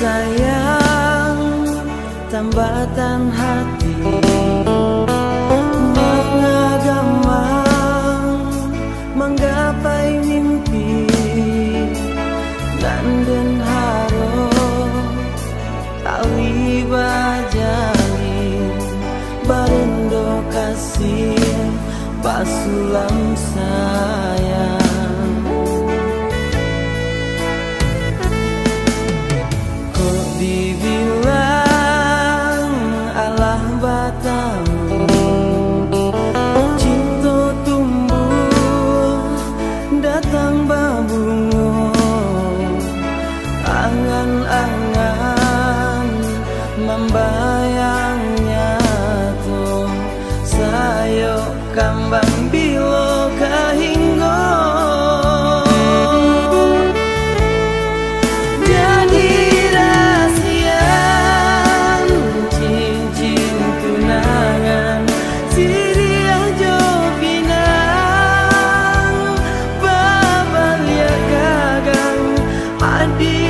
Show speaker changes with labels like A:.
A: sayang tambatan hati mengagamang menggapai mimpi dan harap tali bajalin barindo kasih basulam sayang. Dibilang Allah batamu cinta tumbuh datang babungo angan-angan membayangnya tuh sayo kambang bilo kahinggo di